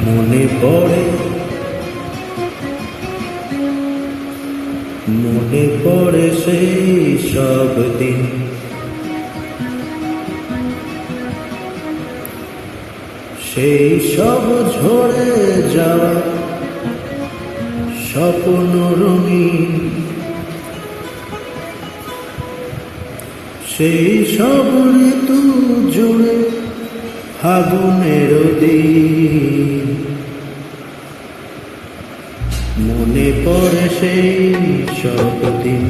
মনে পড়ে সেই সব দিন, সেই সব ঝরে যাওয়া স্বপ্ন রঙিন, সেই সব ঋতু জুড়ে ফাগুনের দিন। মনে পড়ে সেই সব দিন,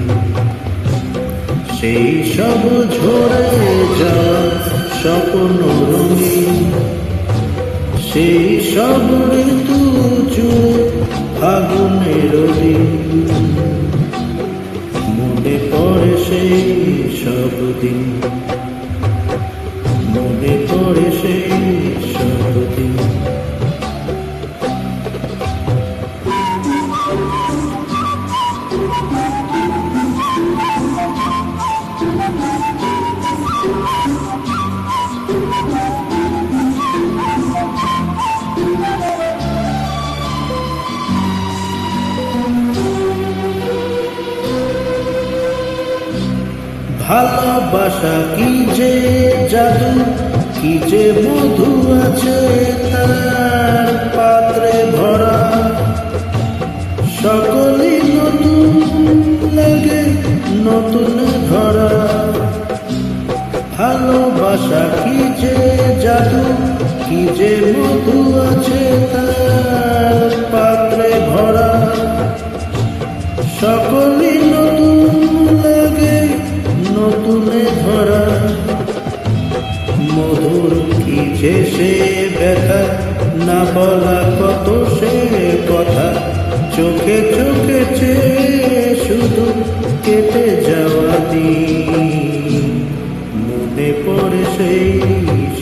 সেই সব ঝরে যাওয়া স্বপ্ন রঙিন, সেই সব ঋতু জুড়ে ফাগুনের দিন। মনে পড়ে সেই সব দিন, মনে পড়ে সেই সব দিন। ভালোবাসা কি যে জাদু, কি যে মধু আছে তার পাত্রে ভরা, সকলই নতুন লাগে নতুন ধরা। ভালোবাসা কি যে জাদু, কি যে মধু আছে তার পাত্রে ভরা, সকলই নতুন লাগে নতুনে ধরা। মধুর কি যে সে ব্যথা, না বলা কত সে কথা, চোখে চোখে চেয়ে শুধু কেটে যাওয়া দিন। মনে পড়ে সেই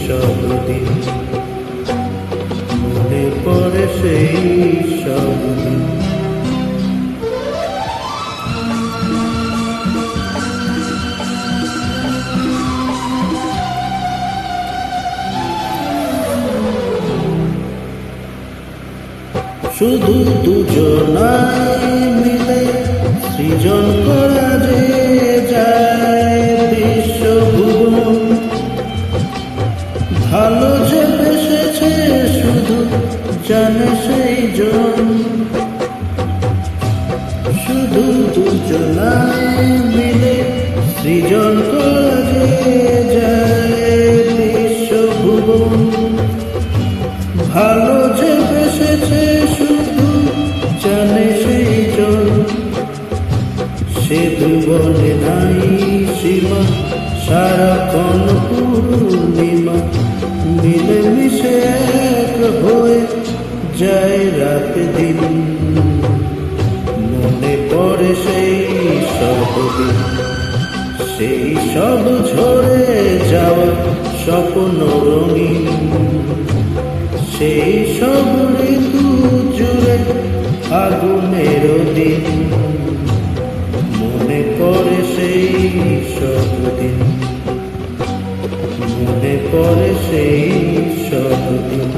সব দিন, মনে পড়ে সেই সব দিন। শুধু দুজনাই মিলে সৃজন করা যে যায় বিশ্বভুবন, ভালো যে বেসেছে শুধু জানে সেই জন। শুধু দুজনাই মিলে সৃজন করা যে যায় বিশ্বভুবন, ভালো যে বেসেছে শুধু জানে সেই জন। সে ভুবনে নাই সীমা, সারাক্ষণ পূর্ণিমা, মিলে মিশে এক হয়ে যায় রাত দিন। মনে পড়ে সেই সব দিন, সেই সব ঝরে যাওয়া স্বপ্ন রঙিন, সেই সব ঋতু জুড়ে ফাগুনের দিন। মনে পড়ে সেই সব দিন, মনে পড়ে সেই সব দিন।